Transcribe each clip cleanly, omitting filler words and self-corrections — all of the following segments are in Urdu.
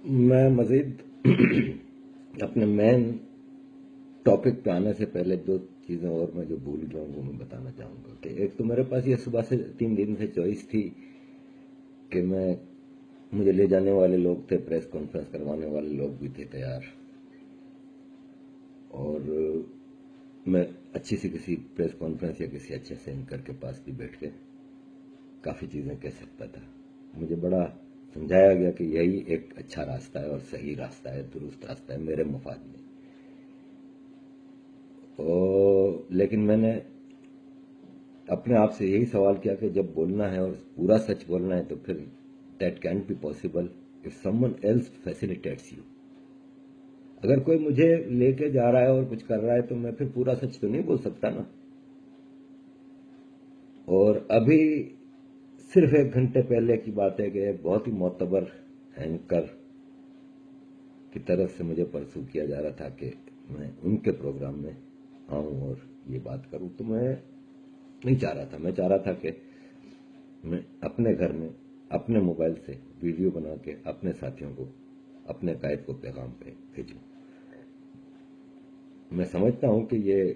میں مزید اپنے مین ٹاپک پہ آنے سے پہلے دو چیزیں اور میں جو بھول گیا ہوں وہ میں بتانا چاہوں گا کہ ایک تو میرے پاس یہ صبح سے 3 دن سے چوائس تھی کہ مجھے لے جانے والے لوگ تھے، پریس کانفرنس کروانے والے لوگ بھی تھے تیار، اور میں اچھی سی کسی پریس کانفرنس یا کسی اچھے سے اینکر کے پاس بھی بیٹھ کے کافی چیزیں کہہ سکتا تھا۔ مجھے بڑا سمجھایا گیا کہ یہی ایک اچھا راستہ ہے اور صحیح راستہ ہے، درست راستہ ہے میرے مفاد میں۔ لیکن میں نے اپنے آپ سے یہی سوال کیا کہ جب بولنا ہے اور پورا سچ بولنا ہے تو پھر that can't be possible if someone else facilitates you. اگر کوئی مجھے لے کے جا رہا ہے اور کچھ کر رہا ہے تو میں پھر پورا سچ تو نہیں بول سکتا نا۔ اور ابھی صرف 1 گھنٹے پہلے کی بات ہے کہ ایک بہت ہی معتبر اینکر کی طرف سے مجھے پرسو کیا جا رہا تھا کہ میں ان کے پروگرام میں آؤں اور یہ بات کروں، تو میں نہیں چاہ رہا تھا۔ میں چاہ رہا تھا کہ میں اپنے گھر میں اپنے موبائل سے ویڈیو بنا کے اپنے ساتھیوں کو، اپنے قائد کو پیغام پہ بھیجوں۔ میں سمجھتا ہوں کہ یہ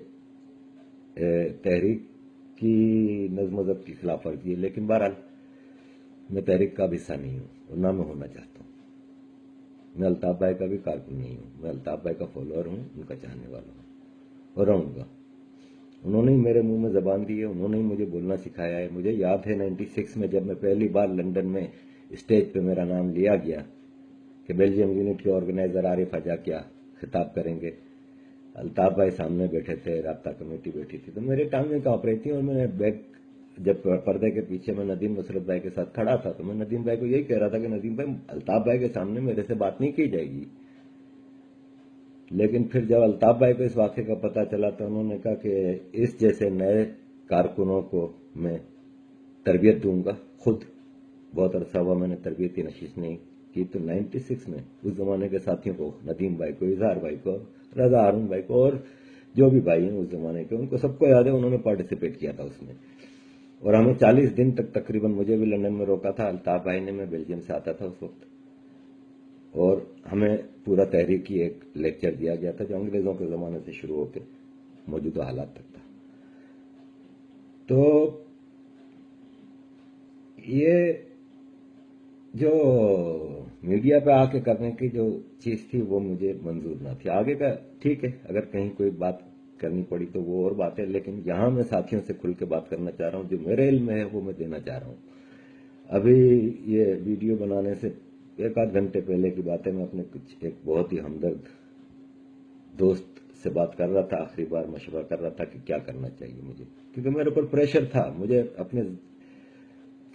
تحریک کی نظم و ضبط کی خلاف ورزی ہے، لیکن بہرحال میں تحریک کا بھی حصہ نہیں ہوں اور نہ میں ہونا چاہتا ہوں۔ میں الطاف بھائی کا بھی کارکن نہیں ہوں، میں الطاف بھائی کا فالوور ہوں، ان کا چاہنے والا ہوں اور رہوں گا۔ انہوں نے ہی میرے منہ میں زبان دی ہے، انہوں نے ہی مجھے بولنا سکھایا ہے۔ مجھے یاد ہے 96 میں جب میں پہلی بار لندن میں اسٹیج پہ میرا نام لیا گیا کہ بیلجیم یونٹ کے آرگنائزر عارف حجا کیا خطاب کریں گے، الطاف بھائی سامنے بیٹھے تھے، رابطہ کمیٹی بیٹھی تھی، تو میرے ٹانگیں کانپ رہی تھیں اور میں بیک جب پردے کے پیچھے میں ندیم نصرت بھائی کے ساتھ کھڑا تھا تو میں ندیم بھائی کو یہی کہہ رہا تھا کہ ندیم بھائی الطاف بھائی کے سامنے میرے سے بات نہیں کی جائے گی۔ لیکن پھر جب الطاف بھائی کو اس واقعے کا پتہ چلا تو انہوں نے کہا کہ اس جیسے نئے کارکنوں کو میں تربیت دوں گا۔ خود بہت عرصہ ہوا میں نے تربیتی نشست نہیں کی، تو 96 میں اس زمانے کے ساتھیوں کو، ندیم بھائی کو، اظہار بھائی کو، رضا ہارون بھائی کو، اور جو بھی بھائی ہیں اس زمانے کے، ان کو سب کو یاد ہے انہوں نے پارٹیسپیٹ کیا تھا اس میں۔ اور ہمیں 40 دن تک تقریباً، مجھے بھی لندن میں روکا تھا، الطاف بھائی نے، میں بیلجیم سے آتا تھا اس وقت، اور ہمیں پورا تحریکی ایک لیکچر دیا گیا تھا جو انگریزوں کے زمانے سے شروع ہو کے موجودہ حالات تک تھا۔ تو یہ جو میڈیا پہ آ کے کرنے کی جو چیز تھی وہ مجھے منظور نہ تھی۔ آگے کا ٹھیک ہے، اگر کہیں کوئی بات کرنی پڑی تو وہ اور بات ہے، لیکن یہاں میں ساتھیوں سے کھل کے بات کرنا چاہ رہا ہوں، جو میرے علم میں ہے وہ میں دینا چاہ رہا ہوں۔ ابھی یہ ویڈیو بنانے سے 1 آدھ گھنٹے پہلے کی بات ہے، میں اپنے ایک بہت ہی ہمدرد دوست سے بات کر رہا تھا، آخری بار مشورہ کر رہا تھا کہ کیا کرنا چاہیے مجھے، کیونکہ میرے اوپر پریشر تھا، مجھے اپنے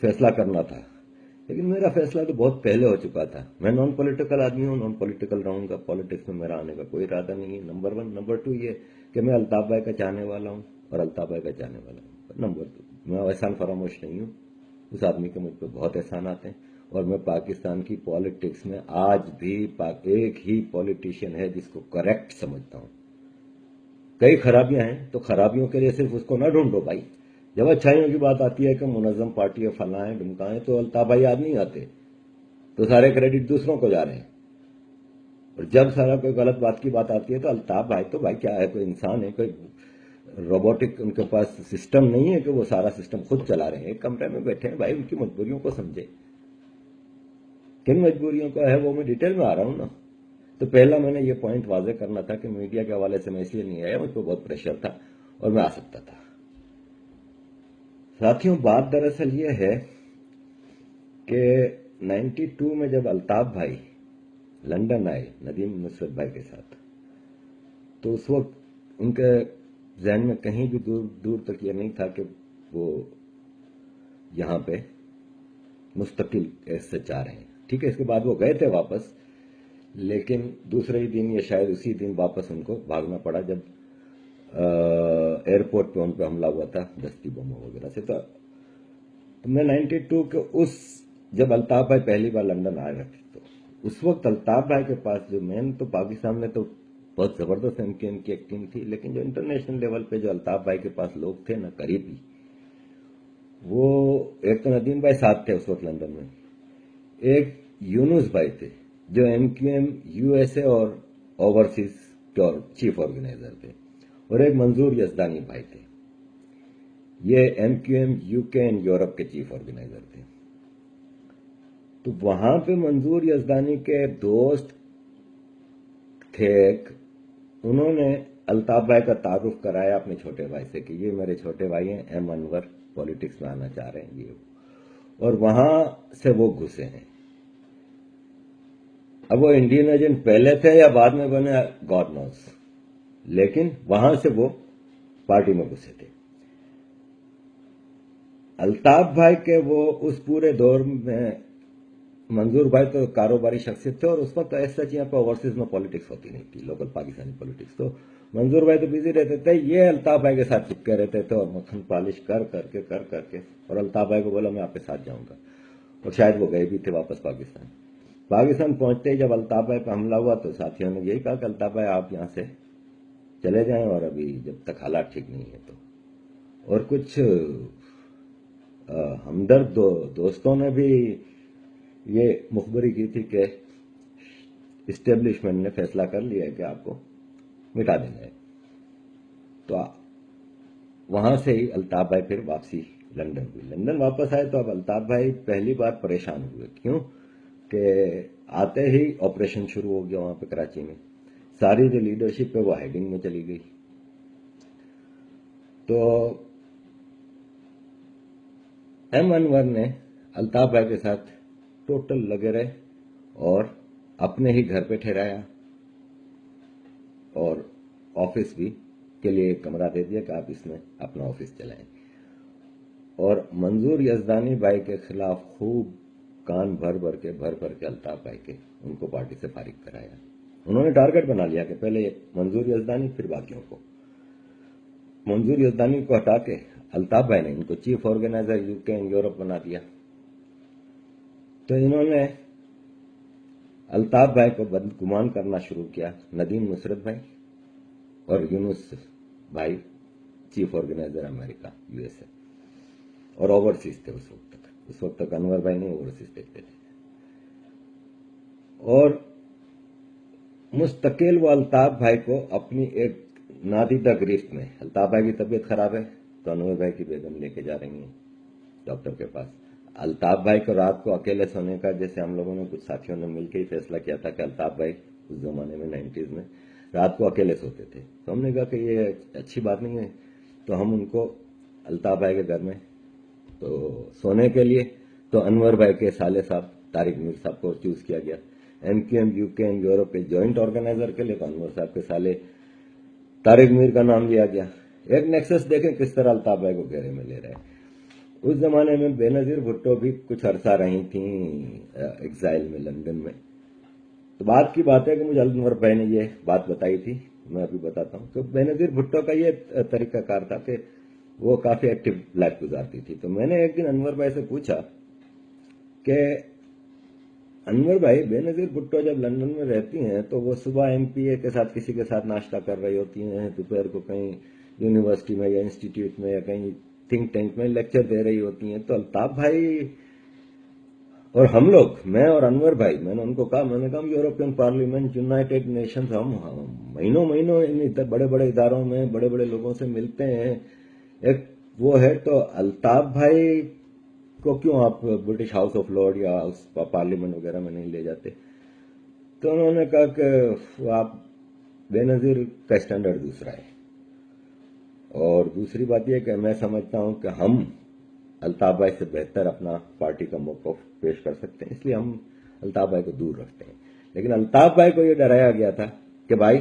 فیصلہ کرنا تھا۔ لیکن میرا فیصلہ تو بہت پہلے ہو چکا تھا۔ میں نان پولیٹیکل آدمی ہوں، نان پولیٹیکل رہوں گا، پالیٹکس میں میرا آنے کا کوئی ارادہ نہیں ہے، نمبر 1۔ نمبر 2 یہ کہ میں الطاف بھائی کا چاہنے والا ہوں اور الطاف بھائی کا چاہنے والا ہوں۔ نمبر 2، میں احسان فراموش نہیں ہوں، اس آدمی کے مجھ پہ بہت احسانات ہیں، اور میں پاکستان کی پالیٹکس میں آج بھی ایک ہی پالیٹیشین ہے جس کو کریکٹ سمجھتا ہوں۔ کئی خرابیاں ہیں تو خرابیوں کے لیے صرف اس کو نہ ڈھونڈو بھائی۔ جب اچھائیوں کی بات آتی ہے کہ منظم پارٹی ہے، فلاں ڈمکائیں، تو الطاف بھائی یاد نہیں آتے، تو سارے کریڈٹ دوسروں کو جا رہے ہیں۔ اور جب سارا کوئی غلط بات کی بات آتی ہے تو الطاف بھائی تو بھائی کیا ہے، کوئی انسان ہے، کوئی روبوٹک ان کے پاس سسٹم نہیں ہے کہ وہ سارا سسٹم خود چلا رہے ہیں۔ ایک کمرے میں بیٹھے ہیں بھائی، ان کی مجبوریوں کو سمجھے۔ کن مجبوریوں کا ہے وہ میں ڈیٹیل میں آ رہا ہوں نا۔ تو پہلا میں نے یہ پوائنٹ واضح کرنا تھا کہ میڈیا کے حوالے سے میں اس لیے نہیں آیا، مجھ پہ بہت پریشر تھا اور میں آ سکتا تھا۔ ساتھیوں، بات دراصل یہ ہے کہ 92 میں جب الطاف بھائی لندن آئے ندیم نصرت بھائی کے ساتھ، تو اس وقت ان کے ذہن میں کہیں بھی دور دور تک یہ نہیں تھا کہ وہ یہاں پہ مستقل ایسے چاہ رہے ہیں۔ ٹھیک ہے، اس کے بعد وہ گئے تھے واپس، لیکن دوسرے ہی دن یا شاید اسی دن واپس ان کو بھاگنا پڑا جب ایئرپورٹ پہ ان پہ حملہ ہوا تھا دستی بموں وغیرہ سے۔ تو میں 92 کے جب الطاف بھائی پہلی بار لندن آئے تھے تو اس وقت الطاف بھائی کے پاس جو مین، تو پاکستان میں تو بہت زبردست ان کی ایک ٹیم تھی، لیکن جو انٹرنیشنل لیول پہ جو الطاف بھائی کے پاس لوگ تھے نا قریبی، وہ ایک تو ندیم بھائی ساتھ تھے اس وقت لندن میں، ایک یونس بھائی تھے جو MQM USA اور اوورسیز کے چیف آرگنائزر تھے، اور ایک منظور یزدانی بھائی تھے، یہ MQM UK اینڈ یورپ کے چیف آرگنائزر تھے. تو وہاں پہ منظور یزدانی کے دوست تھے، انہوں نے الطاف بھائی کا تعارف کرایا اپنے چھوٹے بھائی سے کہ یہ میرے چھوٹے بھائی ہیں، M انور پالیٹکس میں آنا چاہ رہے ہیں یہ، اور وہاں سے وہ گھسے ہیں. اب وہ انڈین ایجنٹ پہلے تھے یا بعد میں بنے گاڈ نوز، لیکن وہاں سے وہ پارٹی میں گھسے تھے. الطاف بھائی کے وہ اس پورے دور میں، منظور بھائی تو کاروباری شخصیت تھے، اور اس وقت ایسا یہاں پہ اوورسیز میں پالیٹکس ہوتی نہیں تھی، لوکل پاکستانی پالیٹکس. تو منظور بھائی تو بزی رہتے تھے، یہ الطاف بھائی کے ساتھ چپکے رہتے تھے اور مکھن پالش کر کر کے، اور الطاف بھائی کو بولا میں آپ کے ساتھ جاؤں گا، اور شاید وہ گئے بھی تھے واپس پاکستان پہنچتے ہی جب الطاف بھائی پہ حملہ ہوا تو ساتھیوں نے یہی کہا کہ الطاف بھائی آپ یہاں سے چلے جائیں، اور ابھی جب تک حالات ٹھیک نہیں ہے تو. اور کچھ ہمدرد دوستوں نے بھی یہ مخبری کی تھی کہ اسٹیبلشمنٹ نے فیصلہ کر لیا ہے کہ آپ کو مٹا دینا ہے. تو وہاں سے ہی الطاف بھائی پھر واپسی لندن ہوئی. لندن واپس آئے تو اب الطاف بھائی پہلی بار پریشان ہوئے. کیوں کہ آتے ہی آپریشن شروع ہو گیا وہاں پہ کراچی میں، ساری جو لیڈرشپ ہے وہ ہائیڈنگ میں چلی گئی. تو M انور نے الطاف بھائی کے ساتھ ٹوٹل لگے رہے اور اپنے ہی گھر پہ ٹھہرایا، اور آفس بھی کے لیے ایک کمرہ دے دیا کہ آپ اس میں اپنا آفس چلائیں. اور منظور یزدانی بھائی کے خلاف خوب کان بھر کے الطاف بھائی کے ان کو پارٹی سے فارغ کرایا. انہوں نے ٹارگٹ بنا لیا کہ پہلے منظور یزدانی پھر باقیوں کو. منظور یزدانی کو ہٹا کے الطاف بھائی نے ان کو chief organiser UK and Europe بنا دیا. تو انہوں نے الطاف بھائی کو بدگمان کرنا شروع کیا. ندیم نصرت بھائی اور یونس بھائی چیف آرگنائزر امریکہ USA، اور اوورسیز تھے اس وقت تک انور بھائی نہیں اوورسیز دیکھتے تھے. اور مستقل وہ الطاف بھائی کو اپنی ایک نادیدہ گرفت میں، الطاف بھائی کی طبیعت خراب ہے تو انور بھائی کی بیگم لے کے جا رہی ہیں ڈاکٹر کے پاس. الطاف بھائی کو رات کو اکیلے سونے کا، جیسے ہم لوگوں نے کچھ ساتھیوں نے مل کے ہی فیصلہ کیا تھا کہ الطاف بھائی اس زمانے میں 90s میں رات کو اکیلے سوتے تھے، تو ہم نے کہا کہ یہ اچھی بات نہیں ہے. تو ہم ان کو الطاف بھائی کے گھر میں تو سونے کے لیے تو انور بھائی کے سالے صاحب طارق میر صاحب کو چوز کیا گیا. MQM UK اینڈ یورپ کے جوائنٹ آرگنائزر کے لیے تو انور صاحب کے سالے طارق میر کا نام لیا گیا. ایک نیکسس دیکھیں کس طرح الطاف بھائی کو گھیرے میں لے رہے ہیں. اس زمانے میں بے نظیر بھٹو بھی کچھ عرصہ رہی تھیں ایگزائل میں لندن میں. تو بات کی بات ہے کہ مجھے انور بھائی نے یہ بات بتائی تھی، میں ابھی بتاتا ہوں. تو بے نظیر بھٹو کا یہ طریقہ کار تھا کہ وہ کافی ایکٹیو لائف گزارتی تھی. تو میں نے ایک دن انور بھائی سے پوچھا کہ انور بھائی، بے نظیر بھٹو جب لندن میں رہتی ہیں تو وہ صبح MPA کے ساتھ کسی کے ساتھ ناشتہ کر رہی ہوتی ہیں، دوپہر کو کہیں یونیورسٹی میں یا انسٹیٹیوٹ میں یا کہیں تھنک ٹینک میں لیکچر دے رہی ہوتی ہیں. تو الطاف بھائی اور ہم لوگ، میں اور انور بھائی، میں نے ان کو کہا، میں نے کہا ہم یورپین پارلیمنٹ، یونائٹڈ نیشنز، ہم مہینوں ان بڑے بڑے اداروں میں بڑے بڑے لوگوں سے ملتے ہیں، ایک وہ ہے، تو الطاف بھائی کو کیوں آپ برٹش ہاؤس آف لارڈ یا پارلیمنٹ وغیرہ میں نہیں لے جاتے؟ تو انہوں نے کہا کہ آپ، بے نظیر کا اسٹینڈرڈ دوسرا ہے، اور دوسری بات یہ کہ میں سمجھتا ہوں کہ ہم الطاف بھائی سے بہتر اپنا پارٹی کا موقف پیش کر سکتے ہیں، اس لیے ہم الطاف بھائی کو دور رکھتے ہیں. لیکن الطاف بھائی کو یہ ڈرایا گیا تھا کہ بھائی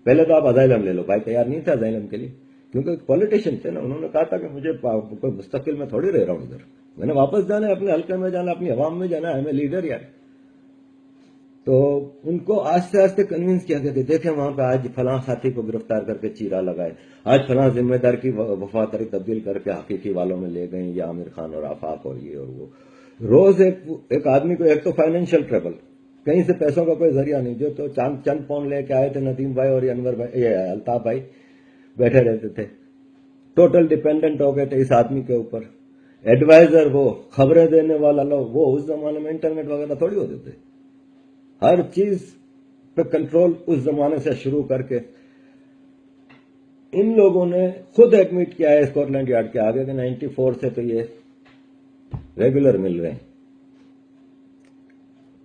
پہلے تو آپ ازائلم لے لو. بھائی تیار نہیں تھا ازائلم کے لیے، کیونکہ ایک پولیٹیشین تھے نا. انہوں نے کہا تھا کہ مجھے کوئی مستقل میں تھوڑی رہ رہا ہوں ادھر، میں نے واپس جانا ہے، اپنے حلقے میں جانا، اپنی عوام میں جانا ہے، میں لیڈر یار. تو ان کو آہستہ آہستہ کنوینس کیا گیا کہ دیکھیں وہاں پہ آج فلاں ساتھی کو گرفتار کر کے چیرا لگائے، آج فلاں ذمہ دار کی وفاداری تبدیل کر کے حقیقی والوں میں لے گئے، یا عامر خان اور آفاق اور یہ اور وہ. روز ایک آدمی کو، ایک تو فائنینشیل ٹریبل، کہیں سے پیسوں کا کوئی ذریعہ نہیں، جو تو چند پاؤنڈ لے کے آئے تھے ندیم بھائی اور انور بھائی، یہ الطاف بھائی بیٹھے رہتے تھے، ٹوٹل ڈیپینڈنٹ ہو گئے تھے اس آدمی کے اوپر. ایڈوائزر وہ، خبریں دینے والا لوگ وہ، اس زمانے میں انٹرنیٹ وغیرہ تھوڑی ہوتے تھے. ہر چیز پہ کنٹرول اس زمانے سے شروع کر کے ان لوگوں نے خود ایڈمٹ کیا ہے اسکاٹ لینڈ یارڈ کے آگے کہ 94 سے تو یہ ریگولر مل رہے ہیں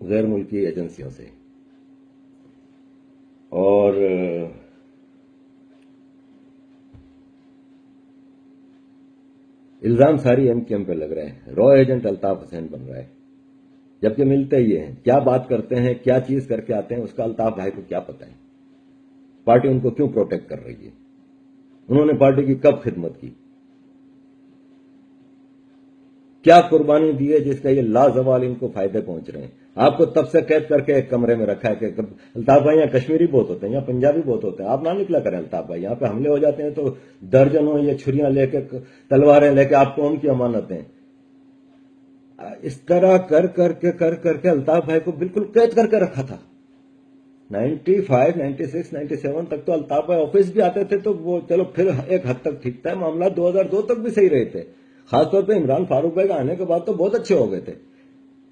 غیر ملکی ایجنسیوں سے. اور الزام ساری ایم کیو ایم پہ لگ رہے ہیں. رو ایجنٹ الطاف حسین بن رہا ہے جبکہ ملتے ہی ہیں. کیا بات کرتے ہیں, کیا چیز کر کے آتے ہیں, اس کا الطاف بھائی کو کیا پتہ ہے. پارٹی ان کو کیوں پروٹیکٹ کر رہی ہے, انہوں نے پارٹی کی کب خدمت کی, کیا قربانی دی ہے جس کا یہ لازوال ان کو فائدے پہنچ رہے ہیں. آپ کو تب سے قید کر کے ایک کمرے میں رکھا ہے کہ الطاف بھائی یہاں کشمیری بہت ہوتے ہیں, یہاں پنجابی بہت ہوتے ہیں, آپ نہ نکلا کریں الطاف بھائی. یہاں پہ حملے ہو جاتے ہیں تو درجنوں یہ چھریاں لے کے, تلواریں لے کے آپ قوم کی امانتیں. اس طرح کر کر کے الطاف بھائی کو بالکل قید کر کے رکھا تھا. 95, 96, 97 تک تو الطاف بھائی آفس بھی آتے تھے تو وہ چلو پھر ایک حد تک ٹھیک تھا. معاملہ 2002 تک بھی صحیح رہے تھے. خاص طور پہ عمران فاروق بھائی کا آنے کے بعد تو بہت اچھے ہو گئے تھے,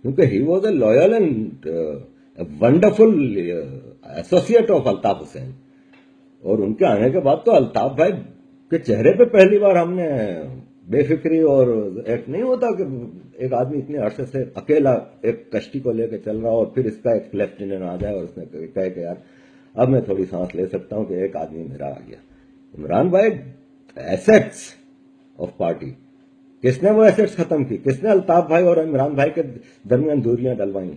کیونکہ he was a loyal and wonderful associate of Altaf Hussain. اور ان کے آنے کے بعد تو الطاف بھائی کے چہرے پہ پہلی بار ہم نے بے فکری, اور ایک نہیں ہوتا کہ ایک آدمی اتنے عرصے سے اکیلا ایک کشتی کو لے کے چل رہا اور پھر اس کا ایک لیفٹیننٹ آ جائے اور اس نے کہے کہ یار اب میں تھوڑی سانس لے سکتا ہوں کہ ایک آدمی میرا آ گیا. عمران بھائی ایسیٹس آف پارٹی, کس نے وہ ایسیٹس ختم کی, کس نے الطاف بھائی اور عمران بھائی کے درمیان دوریاں ڈلوائیں,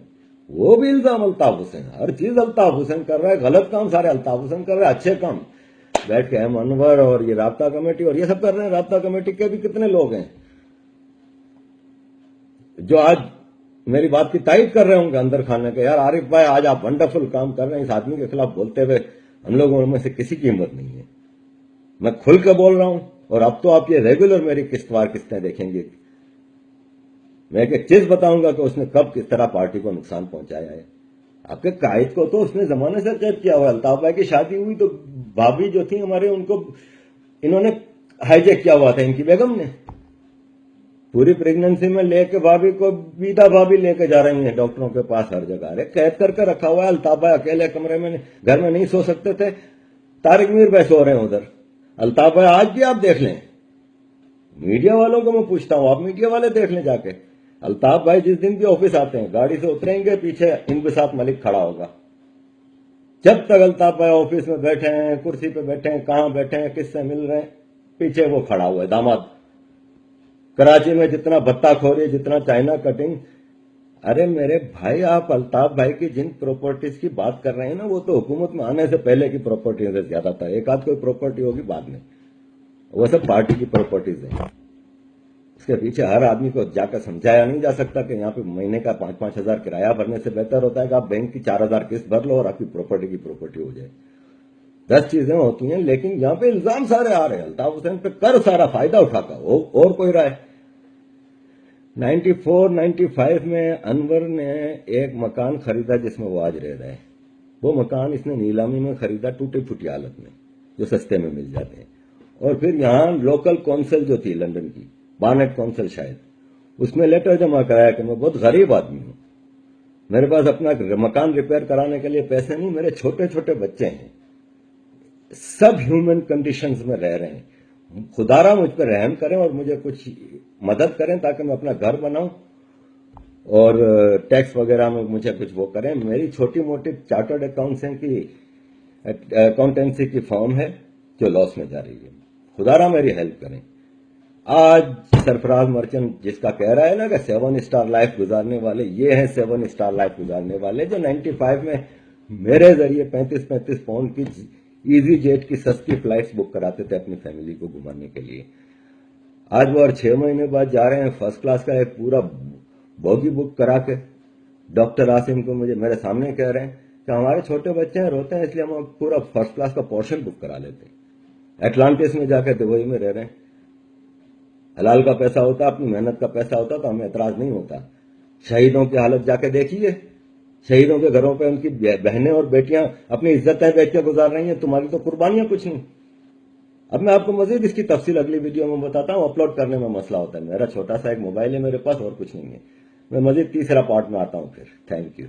وہ بھی الزام الطاف حسین. ہر چیز الطاف حسین کر رہا ہے, غلط کام سارے الطاف حسین کر رہے ہیں, اچھے کام بیٹھ کے احمد انور اور یہ رابطہ کمیٹی اور یہ سب کر رہے ہیں. رابطہ کمیٹی کے بھی کتنے لوگ ہیں جو آج میری بات کی تائید کر رہے ہوں گے اندر کھانے کے, یار عارف بھائی آج آپ ونڈرفل کام کر رہے ہیں, اس آدمی کے خلاف بولتے ہوئے ہم لوگوں میں سے کسی کی ہمت نہیں ہے. میں کھل کے بول رہا ہوں, اور اب تو آپ یہ ریگولر میری قسطوار قسطیں دیکھیں گے. میں ایک چیز بتاؤں گا کہ اس نے کب کس طرح پارٹی کو نقصان پہنچایا ہے. آپ کے قائد کو تو اس نے زمانے سے قید کیا ہوا. الطاف بھائی کی شادی ہوئی تو بھابھی جو تھی ہمارے, ان کو انہوں نے ہائیجیک کیا ہوا تھا, ان کی بیگم نے. پوری پریگننسی میں لے کے بھابھی کو بیتا بھابھی لے کے جا رہی ہیں ڈاکٹروں کے پاس, ہر جگہ ارے قید کر کے رکھا ہوا ہے. الطاف بھائی اکیلے کمرے میں گھر میں نہیں سو سکتے تھے, طارق میر بھائی سو رہے ہیں ادھر. الطاف بھائی آج بھی آپ دیکھ لیں, میڈیا والوں کو میں پوچھتا ہوں, آپ میڈیا والے دیکھ لیں جا کے. الطاف بھائی جس دن بھی آفس آتے ہیں گاڑی سے اتریں گے, پیچھے انبساط ملک کھڑا ہوگا. جب تک الطاف بھائی آفس میں بیٹھے ہیں, کرسی پہ بیٹھے ہیں, کہاں بیٹھے ہیں, کس سے مل رہے ہیں, پیچھے وہ کھڑا ہوا ہے داماد. کراچی میں جتنا بھتہ خوری, جتنا چائنا کٹنگ, ارے میرے بھائی آپ الطاف بھائی کی جن پراپرٹیز کی بات کر رہے ہیں نا, وہ تو حکومت میں آنے سے پہلے کی پراپرٹیوں سے زیادہ تھا. ایک آدھ کوئی پراپرٹی ہوگی بعد میں, وہ سب پارٹی کی پراپرٹیز ہیں. اس کے پیچھے ہر آدمی کو جا کر سمجھایا نہیں جا سکتا کہ یہاں پہ مہینے کا 5-5 ہزار کرایہ بھرنے سے بہتر ہوتا ہے کہ آپ بینک کی 4,000 قسط بھر لو اور آپ کی پراپرٹی ہو جائے. 10 چیزیں ہوتی ہیں, لیکن یہاں پہ الزام سارے آ رہے ہیں الطاف حسین پہ, کر سارا فائدہ اٹھا کر اور کوئی رائے. 94-95 میں انور نے ایک مکان خریدا جس میں وہ آج رہ رہے ہیں. وہ مکان اس نے نیلامی میں خریدا ٹوٹی پھوٹی حالت میں, جو سستے میں مل جاتے ہیں. اور پھر یہاں لوکل کونسل جو تھی لندن کی, بارنٹ کونسل شاید, اس میں لیٹر جمع کرایا کہ میں بہت غریب آدمی ہوں, میرے پاس اپنا مکان ریپیئر کرانے کے لیے پیسے نہیں, میرے چھوٹے چھوٹے بچے ہیں, سب ہیومن کنڈیشنز میں رہ رہے ہیں, خدارا مجھ پہ رحم کریں اور مجھے کچھ مدد کریں تاکہ میں اپنا گھر بناؤں اور ٹیکس وغیرہ میں مجھے کچھ وہ کریں. میری چھوٹی موٹی چارٹرڈ اکاؤنٹنسی کی فرم ہے جو لاس میں جا رہی ہے, خدارا میری ہیلپ کریں. آج سرفراز مرچنٹ جس کا کہہ رہا ہے نا کہ 7 اسٹار لائف گزارنے والے, یہ ہیں 7 اسٹار لائف گزارنے والے جو 95 میں میرے ذریعے 35 پاؤنڈ کی ایزی جیٹ کی سستی فلائٹس بک کراتے تھے اپنی فیملی کو گھمانے کے لیے. آج وہ اور 6 مہینے بعد جا رہے ہیں فرسٹ کلاس کا ایک پورا بوگی بک کرا کے. ڈاکٹر عاصم کو مجھے میرے سامنے کہہ رہے ہیں کہ ہمارے چھوٹے بچے ہیں روتے ہیں, اس لیے ہم پورا فرسٹ کلاس کا پورشن بک کرا لیتے ہیں. اٹلانٹس میں جا کے دبئی میں رہ رہے ہیں. حلال کا پیسہ ہوتا, اپنی محنت کا پیسہ ہوتا تو ہمیں اعتراض نہیں ہوتا. شہیدوں کی حالت جا کے دیکھیے, شہیدوں کے گھروں پہ ان کی بہنیں اور بیٹیاں اپنی عزتیں بیچ کے گزار رہی ہیں, تمہاری تو قربانیاں کچھ نہیں. اب میں آپ کو مزید اس کی تفصیل اگلی ویڈیو میں بتاتا ہوں, اپلوڈ کرنے میں مسئلہ ہوتا ہے. میرا چھوٹا سا ایک موبائل ہے میرے پاس اور کچھ نہیں ہے. میں مزید تیسرا پارٹ میں آتا ہوں پھر. Thank you.